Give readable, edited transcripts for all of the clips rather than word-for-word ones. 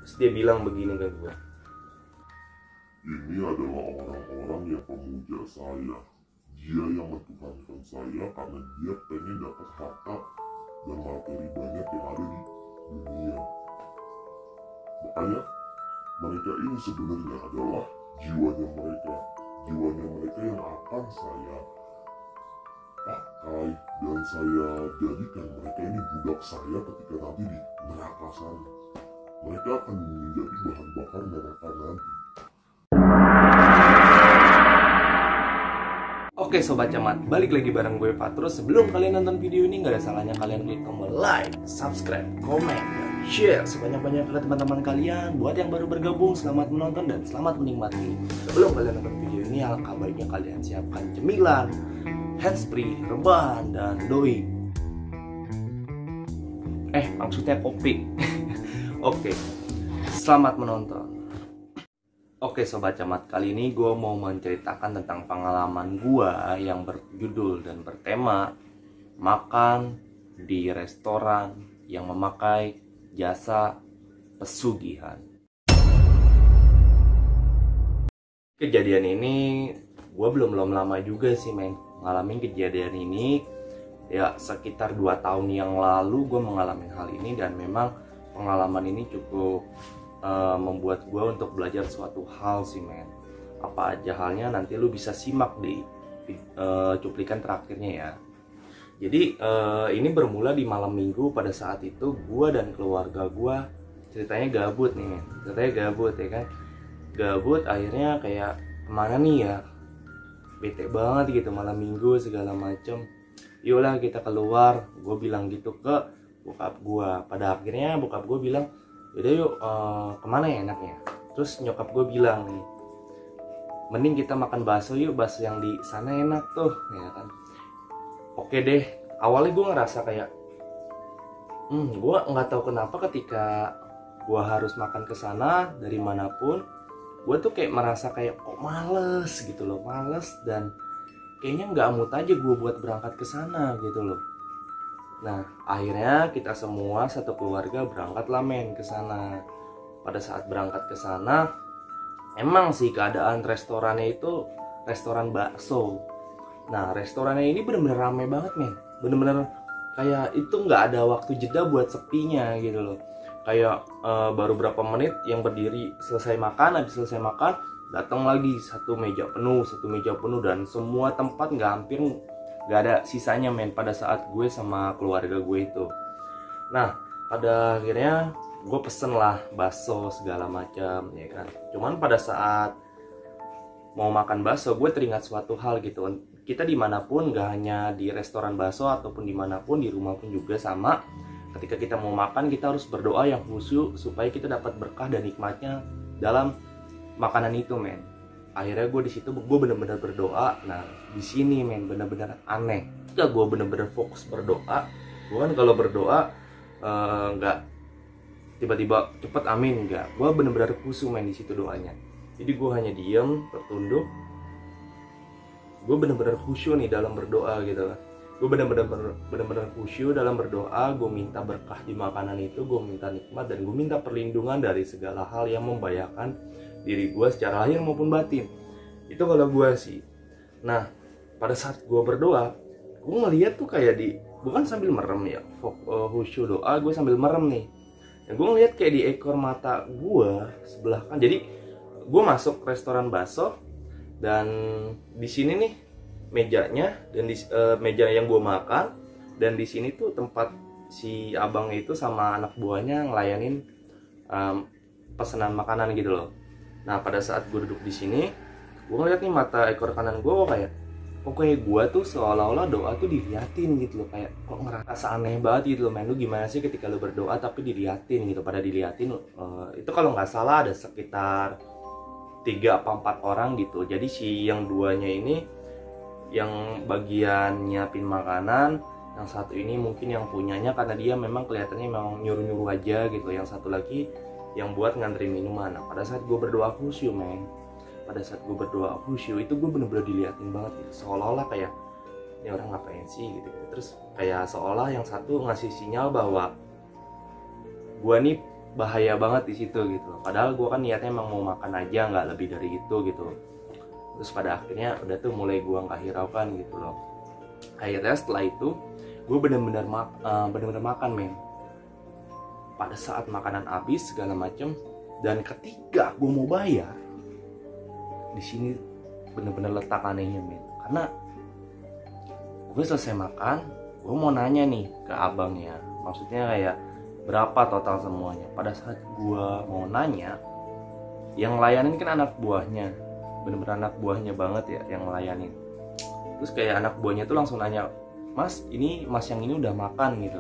Terus dia bilang begini ke gue, Ini adalah orang-orang yang pemuja saya. Dia yang mentuhankan saya karena dia pengen dapat harta dan materi banyak yang ada di dunia. Makanya mereka ini sebenarnya adalah jiwanya mereka yang akan saya pakai dan saya jadikan mereka ini budak saya ketika nanti di neraka sana. Mereka akan menjadi bahan bakar neraka nanti. Oke Sobat Camat, balik lagi bareng gue Patrus. Sebelum kalian nonton video ini, gak ada salahnya kalian klik tombol like, subscribe, komen, dan share sebanyak-banyaknya ke teman-teman kalian. Buat yang baru bergabung, selamat menonton dan selamat menikmati. Sebelum kalian nonton video ini, alangkah baiknya kalian siapkan cemilan, handsfree, rebahan, dan doi. Maksudnya kopi. Oke, selamat menonton. Oke Sobat Camat, kali ini gue mau menceritakan tentang pengalaman gue yang berjudul dan bertema makan di restoran yang memakai jasa pesugihan. Kejadian ini gue belum lama juga sih ngalamin kejadian ini. Ya sekitar 2 tahun yang lalu gue mengalami hal ini, dan memang pengalaman ini cukup membuat gue untuk belajar suatu hal sih Apa aja halnya nanti lu bisa simak di cuplikan terakhirnya ya. Jadi ini bermula di malam minggu. Pada saat itu gue dan keluarga gue ceritanya gabut nih ceritanya gabut ya kan. Gabut akhirnya kayak kemana nih ya, bete banget gitu malam minggu segala macem. Yolah kita keluar, gue bilang gitu ke bokap gue. Pada akhirnya bokap gue bilang, yaudah yuk kemana ya enaknya. Terus nyokap gue bilang nih, mending kita makan bakso yuk, bakso yang di sana enak tuh ya kan. Oke deh, awalnya gue ngerasa kayak gue nggak tahu kenapa ketika gue harus makan ke sana dari manapun, gue tuh kayak merasa kayak kok males gitu loh, males, dan kayaknya nggak mood aja gue buat berangkat ke sana gitu loh. Nah, akhirnya kita semua satu keluarga berangkatlah ke sana. Pada saat berangkat ke sana, emang sih keadaan restorannya itu restoran bakso. Nah, restorannya ini bener-bener ramai banget bener-bener kayak itu nggak ada waktu jeda buat sepinya gitu loh. Kayak baru berapa menit yang berdiri selesai makan, habis selesai makan datang lagi satu meja penuh, dan semua tempat hampir nggak ada sisanya pada saat gue sama keluarga gue itu. Nah pada akhirnya gue pesen lah bakso segala macam ya kan. Cuman pada saat mau makan bakso gue teringat suatu hal gitu. Kita dimanapun, gak hanya di restoran bakso ataupun dimanapun, di rumah pun juga sama. Ketika kita mau makan kita harus berdoa yang khusyuk supaya kita dapat berkah dan nikmatnya dalam makanan itu Akhirnya gue di situ gue bener-bener berdoa. Nah di sini bener-bener aneh. Ketika gue bener-bener fokus berdoa, gue kan kalau berdoa nggak tiba-tiba cepet amin, nggak. Gue bener-bener khusyuk di situ doanya. Jadi gue hanya diem tertunduk. Gue bener-bener khusyuk nih dalam berdoa gitu lah. Gue bener-bener khusyuk dalam berdoa. Gue minta berkah di makanan itu, gue minta nikmat, dan gue minta perlindungan dari segala hal yang membahayakan diri gue secara lahir maupun batin. Itu kalau gue sih. Nah pada saat gue berdoa, gue ngeliat tuh kayak bukan sambil merem ya, khusyuk doa, gue sambil merem nih. Dan gue ngeliat kayak di ekor mata gue sebelah kan. Jadi gue masuk restoran bakso, dan di sini nih mejanya, dan di meja yang gue makan, dan di sini tuh tempat si abangnya itu sama anak buahnya ngelayanin pesanan makanan gitu loh. Nah pada saat gue duduk di sini, gue ngeliat nih mata ekor kanan gue kok kayak gue tuh seolah-olah doa tuh diliatin gitu loh. Kayak kok ngerasa aneh banget gitu loh Lu gimana sih ketika lu berdoa tapi diliatin gitu. Pada diliatin itu kalau nggak salah ada sekitar 3 apa 4 orang gitu. Jadi si yang duanya ini yang bagian nyiapin makanan, yang satu ini mungkin yang punyanya karena dia memang kelihatannya memang nyuruh-nyuruh aja gitu. Yang satu lagi yang buat ngantri minuman. Nah, pada saat gue berdoa khusyuk itu gue bener-bener diliatin banget gitu. Seolah-olah kayak ini orang ngapain sih gitu. Terus kayak seolah yang satu ngasih sinyal bahwa gue nih bahaya banget di situ gitu. Padahal gue kan niatnya emang mau makan aja, nggak lebih dari itu gitu. Terus pada akhirnya udah tuh mulai gue nggak hiraukan gitu loh. Akhirnya setelah itu gue bener-bener makan men. Pada saat makanan habis segala macem, dan ketika gue mau bayar, di sini bener-bener letak anehnya men. Karena gue selesai makan, gue mau nanya nih ke abangnya, maksudnya kayak berapa total semuanya. Pada saat gue mau nanya, yang layanin kan anak buahnya, bener-bener anak buahnya banget ya yang ngelayanin. Terus kayak anak buahnya tuh langsung nanya, mas ini mas yang ini udah makan gitu.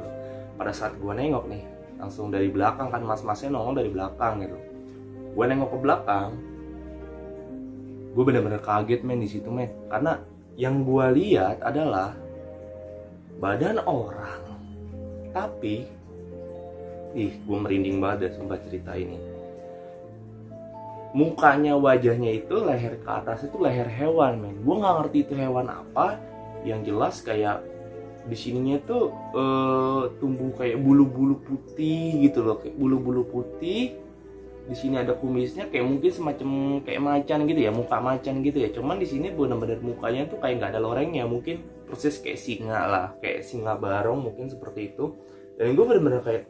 Pada saat gue nengok nih, langsung dari belakang kan, mas-masnya nongol dari belakang gitu. Gue nengok ke belakang, gue bener-bener kaget men di situ men. Karena yang gue lihat adalah badan orang, tapi gue merinding banget deh sumpah cerita ini. Mukanya, wajahnya itu leher ke atas itu leher hewan men. Gue nggak ngerti itu hewan apa. Yang jelas kayak di sininya tuh tumbuh kayak bulu-bulu putih gitu loh, kayak bulu-bulu putih. Di sini ada kumisnya kayak mungkin semacam kayak macan gitu ya, muka macan gitu ya. Cuman di sini benar-benar mukanya tuh kayak nggak ada lorengnya, mungkin persis kayak singa lah, kayak singa barong mungkin seperti itu. Dan gue benar-benar kayak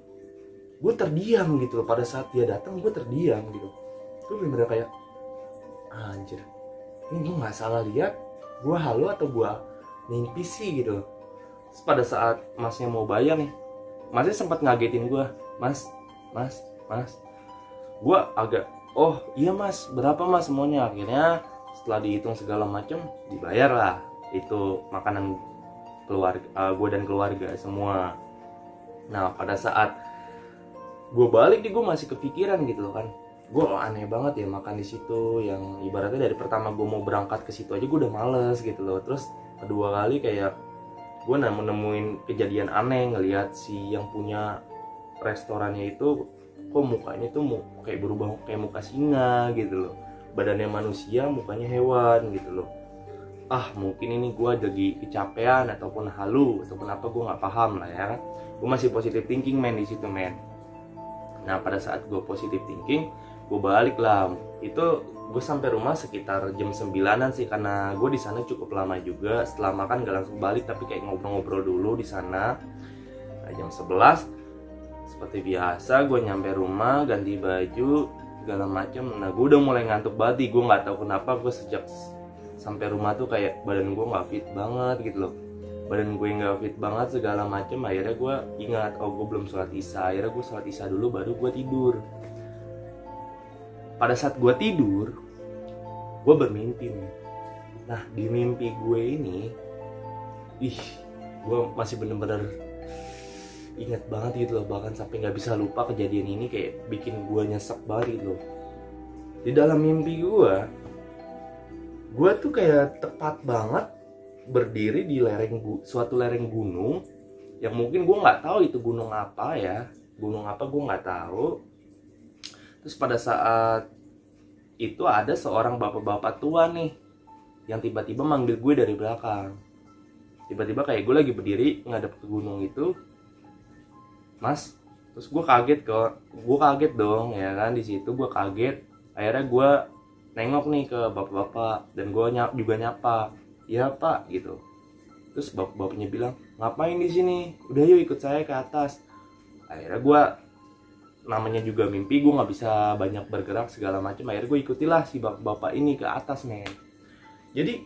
gue terdiam gitu loh pada saat dia datang, gue terdiam gitu. Gue benar-benar kayak anjir, ini gue nggak salah lihat, gue halu atau gue mimpi sih gitu. Terus pada saat masnya mau bayar nih, masnya sempat ngagetin gue, mas. Gue agak, oh iya mas, berapa mas semuanya? Akhirnya setelah dihitung segala macam, dibayar lah. Itu makanan keluarga, gue dan keluarga semua. Nah pada saat gue balik nih, gue masih kepikiran gitu loh kan. Gue aneh banget ya makan di situ, yang ibaratnya dari pertama gue mau berangkat ke situ aja gue udah males gitu loh. Terus kedua kali kayak gue nemuin kejadian aneh, ngelihat si yang punya restorannya itu kok mukanya tuh kayak berubah kayak muka singa gitu loh, badannya manusia mukanya hewan gitu loh. Mungkin ini gue lagi kecapean ataupun halu ataupun apa, gue nggak paham lah ya. Gue masih positive thinking men di situ men. Nah pada saat gue positive thinking, gue balik lah. Itu gue sampai rumah sekitar jam 9-an sih, karena gue di sana cukup lama juga. Setelah makan gak langsung balik, tapi kayak ngobrol-ngobrol dulu di sana. Nah, jam 11 seperti biasa gue nyampe rumah, ganti baju segala macem. Nah gue udah mulai ngantuk banget. Gue nggak tahu kenapa gue sejak sampai rumah tuh kayak badan gue nggak fit banget gitu loh. Badan gue nggak fit banget segala macem. Akhirnya gue ingat, gue belum sholat isya. Akhirnya gue sholat isya dulu baru gue tidur. Pada saat gue tidur, gue bermimpi nih. Nah di mimpi gue ini, gue masih bener-bener ingat banget gitu loh. Bahkan sampai gak bisa lupa kejadian ini, kayak bikin gue nyesek banget gitu loh. Di dalam mimpi gue tuh kayak tepat banget berdiri di suatu lereng gunung, yang mungkin gue gak tahu itu gunung apa ya. Gunung apa gue gak tahu. Terus pada saat itu ada seorang bapak-bapak tua nih, yang tiba-tiba manggil gue dari belakang. Tiba-tiba kayak gue lagi berdiri ngadep ke gunung itu, mas. Terus gue kaget dong ya kan. Di situ gue kaget. Akhirnya gue nengok nih ke bapak-bapak, dan gue juga nyapa, ya pak gitu. Terus bapak-bapaknya bilang, ngapain di sini, udah yuk ikut saya ke atas. Akhirnya gue, namanya juga mimpi, gue nggak bisa banyak bergerak segala macam. Akhirnya gue ikutilah si bapak-bapak ini ke atas men. Jadi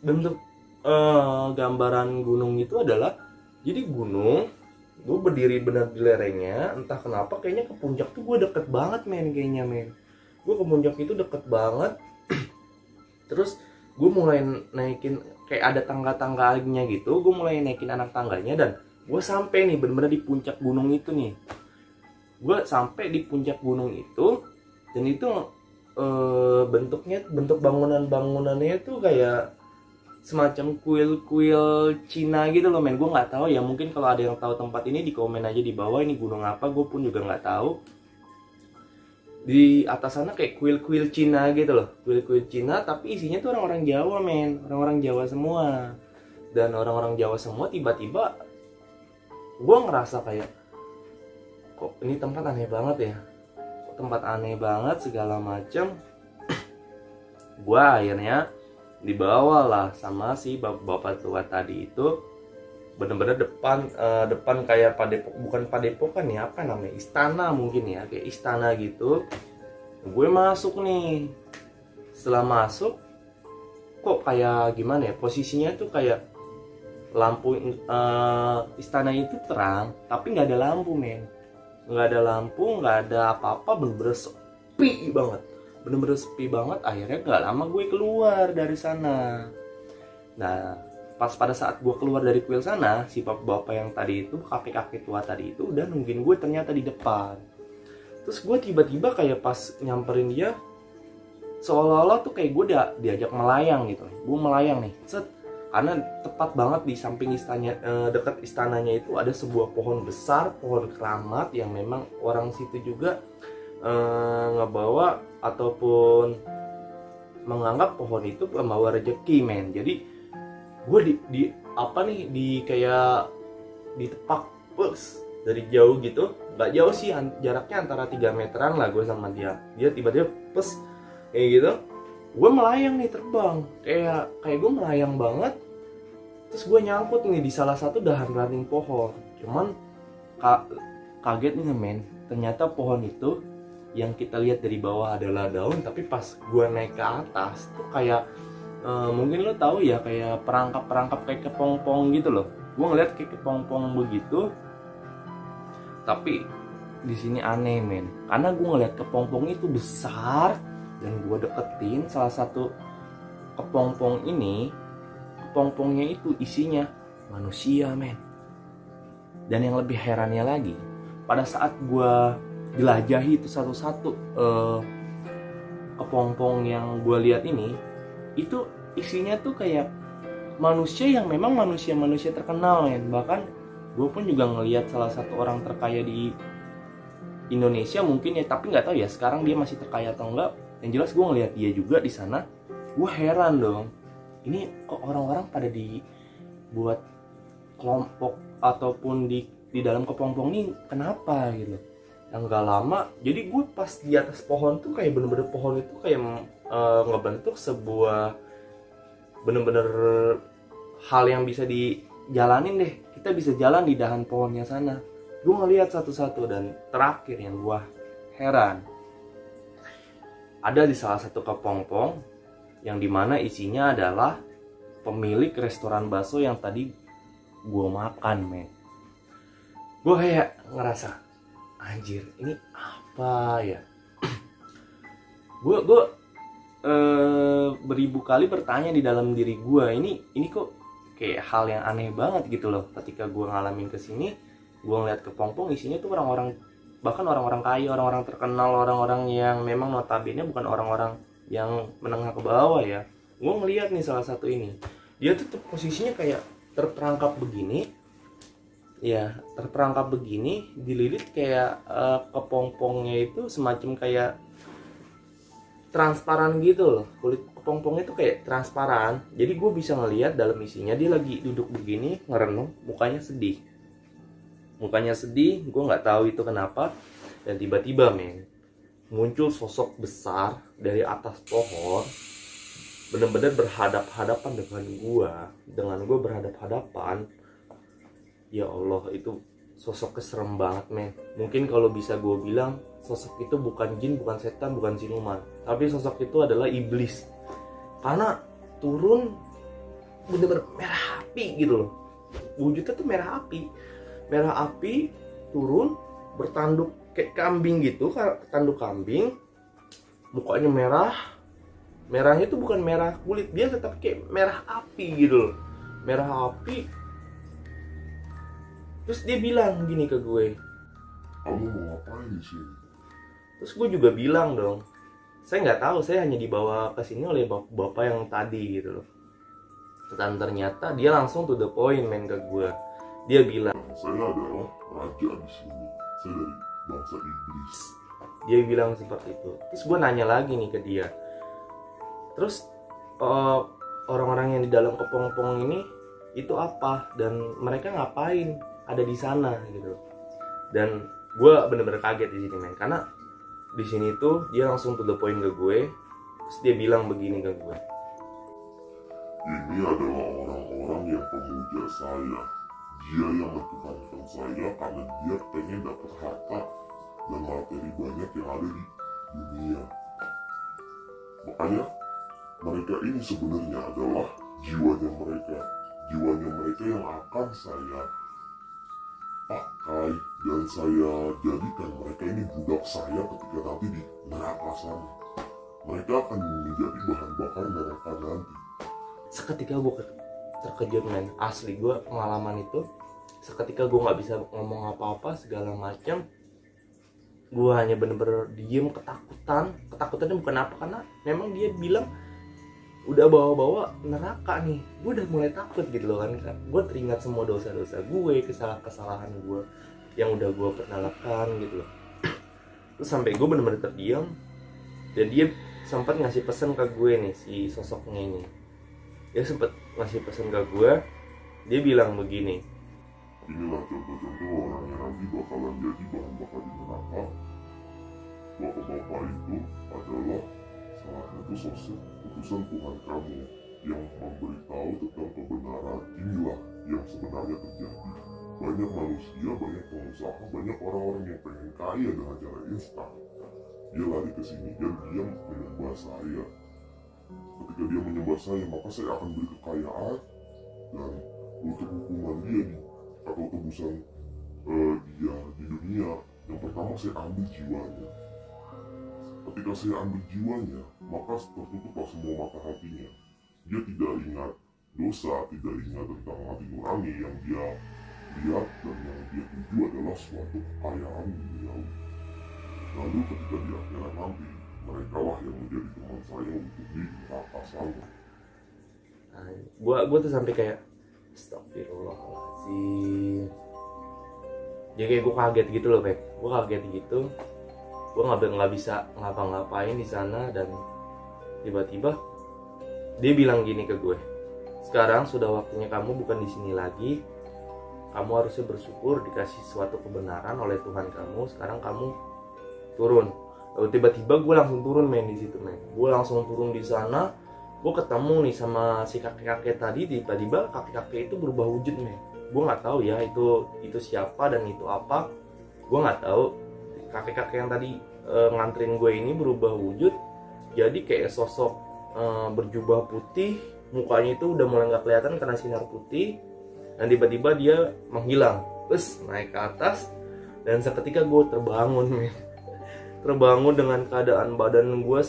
bentuk gambaran gunung itu adalah, jadi gunung, gue berdiri benar di lerengnya. Entah kenapa kayaknya ke puncak tuh gue deket banget men, kayaknya men. Gue ke puncak itu deket banget. Terus gue mulai naikin, kayak ada tangga-tangganya gitu. Gue mulai naikin anak tangganya, dan gue sampai nih bener-bener di puncak gunung itu nih. Gue sampai di puncak gunung itu, dan itu bentuk bangunannya tuh kayak semacam kuil-kuil Cina gitu loh men. Gue nggak tahu ya, mungkin kalau ada yang tahu tempat ini di komen aja di bawah, ini gunung apa, gue pun juga nggak tahu. Di atas sana kayak kuil-kuil Cina gitu loh, kuil-kuil Cina, tapi isinya tuh orang-orang Jawa men, orang-orang Jawa semua. Dan orang-orang Jawa semua tiba-tiba gue ngerasa kayak, kok ini tempat aneh banget ya. tempat aneh banget segala macem. Gua akhirnya dibawa lah sama si bapak tua tadi itu, bener-bener depan kayak bukan padepokan ya, apa namanya, istana mungkin ya, kayak istana gitu. Gue masuk nih, setelah masuk kok kayak gimana ya, posisinya tuh kayak lampu istana itu terang tapi nggak ada lampu men, nggak ada lampu, nggak ada apa-apa, bener-bener sepi banget, bener-bener sepi banget. Akhirnya nggak lama gue keluar dari sana. Nah pas pada saat gue keluar dari kuil sana, si bapak yang tadi itu, kakek-kakek tua tadi itu udah nungguin gue ternyata di depan. Terus gue tiba-tiba kayak pas nyamperin dia, seolah-olah tuh kayak gue diajak melayang gitu. Gue melayang nih, set, karena tepat banget di samping istana, dekat istananya itu ada sebuah pohon besar, pohon keramat yang memang orang situ juga ngebawa ataupun menganggap pohon itu membawa rezeki men. Jadi gue di apa nih, di kayak ditepak dari jauh gitu, nggak jauh sih, jaraknya antara 3 meteran lah gue sama dia. Dia tiba-tiba kayak gitu, gue melayang nih, terbang kayak gue melayang banget. Terus gue nyangkut nih di salah satu dahan ranting pohon. Cuman kaget nih men, ternyata pohon itu yang kita lihat dari bawah adalah daun, tapi pas gue naik ke atas tuh kayak mungkin lo tahu ya, kayak perangkap kayak kepompong gitu loh. Gue ngeliat kayak kepompong begitu, tapi di sini aneh men, karena gue ngeliat kepompong itu besar dan gue deketin salah satu kepompong ini. Kepompongnya itu isinya manusia men. Dan yang lebih herannya lagi, pada saat gue jelajahi itu satu-satu kepompong yang gue lihat ini, itu isinya tuh kayak manusia yang memang manusia terkenal men. Bahkan gue pun juga ngelihat salah satu orang terkaya di Indonesia mungkin ya, tapi nggak tahu ya sekarang dia masih terkaya atau enggak. Yang jelas gue ngelihat dia juga di sana. Gue heran dong, ini kok orang-orang pada dibuat kelompok ataupun di dalam kepompong ini kenapa gitu. Yang gak lama, jadi gue pas di atas pohon tuh kayak bener-bener pohon itu kayak ngebentuk sebuah bener-bener hal yang bisa dijalanin deh. Kita bisa jalan di dahan pohonnya sana. Gue ngelihat satu-satu, dan terakhir yang gue heran, ada di salah satu kepompong yang dimana isinya adalah pemilik restoran bakso yang tadi gue makan men. Gue kayak ngerasa, anjir ini apa ya. gue beribu kali bertanya di dalam diri gue, ini kok kayak hal yang aneh banget gitu loh. Ketika gue ngalamin kesini, gue ngeliat kepompong isinya tuh orang-orang, bahkan orang-orang kaya, orang-orang terkenal, orang-orang yang memang notabene bukan orang-orang yang menengah ke bawah ya. Gue ngeliat nih salah satu ini, dia tuh posisinya kayak terperangkap begini ya, terperangkap begini, dililit kayak kepompongnya itu semacam kayak transparan gitu loh. Kulit kepompongnya itu kayak transparan, jadi gue bisa ngeliat dalam isinya. Dia lagi duduk begini ngerenung, mukanya sedih. Gue nggak tahu itu kenapa. Dan tiba-tiba men, muncul sosok besar dari atas pohon, bener-bener berhadap-hadapan dengan gue berhadap-hadapan. Ya Allah, itu sosok serem banget men. Mungkin kalau bisa gue bilang, sosok itu bukan jin, bukan setan, bukan siluman, tapi sosok itu adalah iblis. Karena turun bener-bener merah api gitu loh. Wujudnya tuh merah api, turun bertanduk kayak kambing gitu, tanduk kambing. Mukanya merahnya itu bukan merah kulit biasa, tapi kayak merah api gitu loh. Merah api. Terus dia bilang gini ke gue, kamu mau ngapain di sini? terus gue juga bilang dong, saya nggak tahu, saya hanya dibawa ke sini oleh bapak yang tadi gitu loh. Dan ternyata dia langsung to the point men ke gue. Dia bilang, saya adalah raja di sini, saya dari bangsa iblis. Dia bilang seperti itu. Terus gue nanya lagi nih ke dia, terus orang-orang yang di dalam kepompong ini itu apa, dan mereka ngapain ada di sana gitu. Dan gue bener-bener kaget di sini men, karena di sini tuh dia langsung to the point ke gue. Terus dia bilang begini ke gue. Ini adalah orang-orang yang pemuja saya. Dia yang mentuhankan saya karena dia pengen dapat harta dan materi banyak yang ada di dunia. Makanya mereka ini sebenarnya adalah jiwanya mereka yang akan saya pakai dan saya jadikan mereka ini budak saya ketika nanti di neraka sana. Mereka akan menjadi bahan bakar neraka nanti. Seketika gue terkejut men, asli gue pengalaman itu. Seketika gue nggak bisa ngomong apa-apa segala macam. Gue hanya bener-bener diem, ketakutannya bukan apa, karena memang dia bilang udah bawa-bawa neraka nih. Gue udah mulai takut gitu loh kan. Gue teringat semua dosa-dosa gue, kesalahan gue yang udah gue pernah lakukan gitu loh. Terus sampai gue bener-bener terdiam. Dan dia sempat ngasih pesan ke gue nih, si sosoknya ini. Dia sempat ngasih pesan ke gue. Dia bilang begini. Inilah contoh-contoh orang yang nanti bakalan jadi bahan bakar di neraka. Bapak-bapak itu adalah salah satu sosok utusan Tuhan kamu yang memberitahu tentang kebenaran. Inilah yang sebenarnya terjadi. Banyak manusia, banyak pengusaha, banyak orang-orang yang pengen kaya dengan cara instan. Dia lari ke sini dan dia menyembah saya. Ketika dia menyembah saya, maka saya akan beri kekayaan dan untuk hukuman dia atau tebusan dia di dunia. Yang pertama saya ambil jiwanya. Ketika saya ambil jiwanya, maka tertutuplah semua mata hatinya. Dia tidak ingat dosa, tidak ingat tentang hati nurani yang dia lihat, dan yang dia tuju adalah suatu kekayaan duniawi. Lalu ketika di akhirat nanti, mereka lah yang menjadi teman saya untuk di neraka sana. Gue tuh sampai kayak astagfirullahaladzim. Jadi kayak gue kaget gitu loh, Bek. Gue kaget gitu. Gue nggak bisa ngapa-ngapain di sana, dan tiba-tiba dia bilang gini ke gue. Sekarang sudah waktunya kamu bukan di sini lagi. Kamu harusnya bersyukur dikasih suatu kebenaran oleh Tuhan kamu. Sekarang kamu turun. Lalu tiba-tiba gue langsung turun men di situ men. Gue langsung turun di sana. Gue ketemu nih sama si kakek-kakek tadi. Tiba-tiba kakek-kakek itu berubah wujud men. Gue nggak tahu ya itu siapa dan itu apa. Gue nggak tahu. Kakek-kakek yang tadi nganterin gue ini berubah wujud jadi kayak sosok berjubah putih. Mukanya itu udah mulai nggak kelihatan karena sinar putih. Dan tiba-tiba dia menghilang. Terus naik ke atas. Dan seketika gue terbangun men. Terbangun dengan keadaan badan gue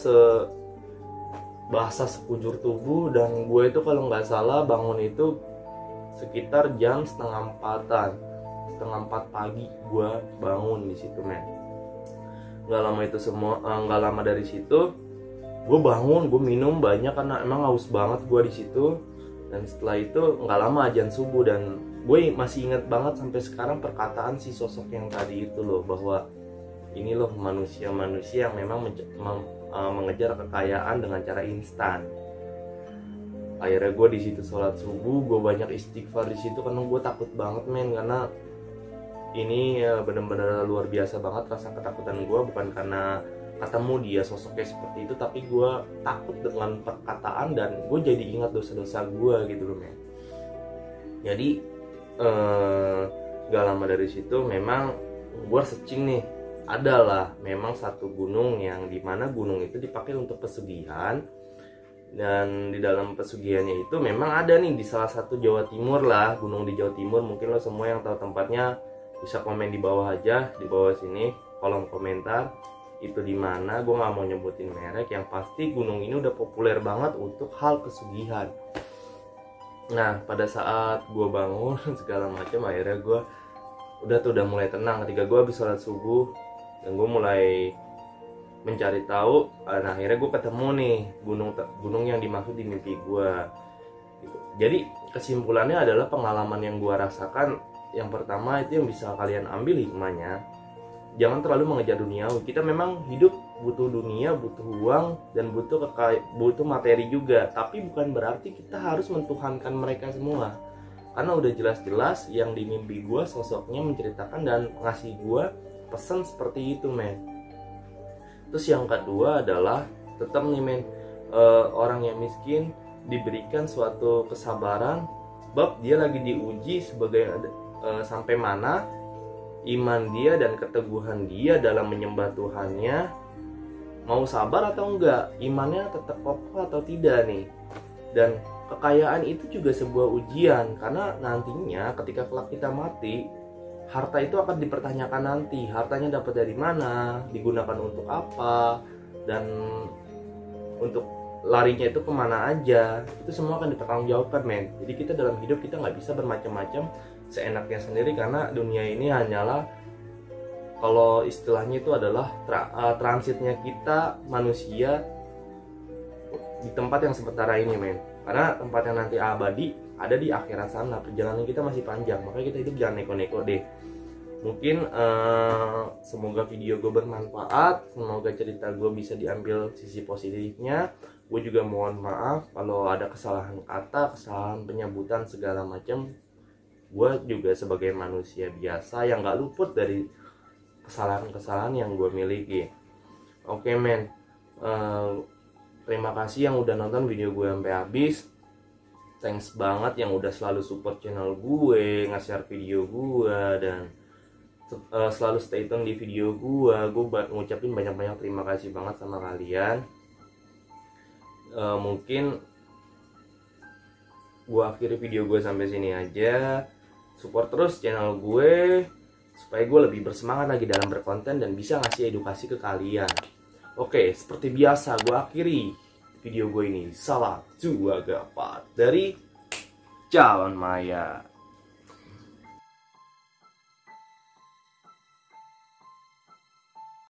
basah sekujur tubuh. Dan gue itu kalau nggak salah bangun itu sekitar jam setengah 4 pagi gue bangun di situ men. Nggak lama dari situ gue bangun, gue minum banyak karena emang haus banget gue di situ. Dan setelah itu nggak lama azan subuh, dan gue masih ingat banget sampai sekarang perkataan si sosok yang tadi itu loh, bahwa ini loh manusia-manusia yang memang mengejar kekayaan dengan cara instan. Akhirnya gue di situ sholat subuh, gue banyak istighfar di situ karena gue takut banget men, karena ini benar-benar luar biasa banget rasa ketakutan gue, bukan karena ketemu dia sosoknya seperti itu, tapi gue takut dengan perkataan dan gue jadi ingat dosa-dosa gue gitu loh men. Jadi gak lama dari situ memang gue searching nih, adalah memang satu gunung yang dimana gunung itu dipakai untuk pesugihan. Dan di dalam pesugihannya itu memang ada nih di salah satu Jawa Timur lah, gunung di Jawa Timur. Mungkin lo semua yang tahu tempatnya bisa komen di bawah aja, di bawah sini kolom komentar itu di mana. Gue nggak mau nyebutin merek, yang pasti gunung ini udah populer banget untuk hal pesugihan. Nah pada saat gue bangun segala macam, akhirnya gue udah mulai tenang ketika gue habis sholat subuh, dan gue mulai mencari tahu. Nah akhirnya gue ketemu nih gunung yang dimaksud di mimpi gue gitu. Jadi kesimpulannya adalah pengalaman yang gue rasakan, yang pertama itu yang bisa kalian ambil hikmahnya, jangan terlalu mengejar duniawi. Kita memang hidup butuh dunia, butuh uang, dan butuh materi juga. Tapi bukan berarti kita harus mentuhankan mereka semua. Karena udah jelas-jelas yang di mimpi gue sosoknya menceritakan dan ngasih gue pesan seperti itu men. Terus yang kedua adalah tetap nih men, orang yang miskin diberikan suatu kesabaran sebab dia lagi diuji sebagai sampai mana iman dia dan keteguhan dia dalam menyembah Tuhannya, mau sabar atau enggak, imannya tetap kokoh atau tidak nih. Dan kekayaan itu juga sebuah ujian, karena nantinya ketika kelak kita mati, harta itu akan dipertanyakan nanti. Hartanya dapat dari mana, digunakan untuk apa, dan untuk larinya itu kemana aja, itu semua akan dipertanggungjawabkan men. Jadi kita dalam hidup kita nggak bisa bermacam-macam seenaknya sendiri, karena dunia ini hanyalah, kalau istilahnya itu adalah transitnya kita manusia di tempat yang sementara ini men. Karena tempat yang nanti abadi ada di akhirat sana. Perjalanan kita masih panjang, makanya kita hidup jangan neko-neko deh. Mungkin semoga video gue bermanfaat, semoga cerita gue bisa diambil sisi positifnya. Gue juga mohon maaf kalau ada kesalahan kata, kesalahan penyebutan segala macam. Gue juga sebagai manusia biasa yang gak luput dari kesalahan-kesalahan yang gue miliki. Oke men, terima kasih yang udah nonton video gue sampai habis. Thanks banget yang udah selalu support channel gue, nge-share video gue, dan selalu stay tune di video gue. Gue ngucapin banyak-banyak terima kasih banget sama kalian. Mungkin gue akhiri video gue sampai sini aja. Support terus channel gue supaya gue lebih bersemangat lagi dalam berkonten dan bisa ngasih edukasi ke kalian. Oke, seperti biasa gue akhiri video gue ini. Salam Juagapat dari Jalan Maya.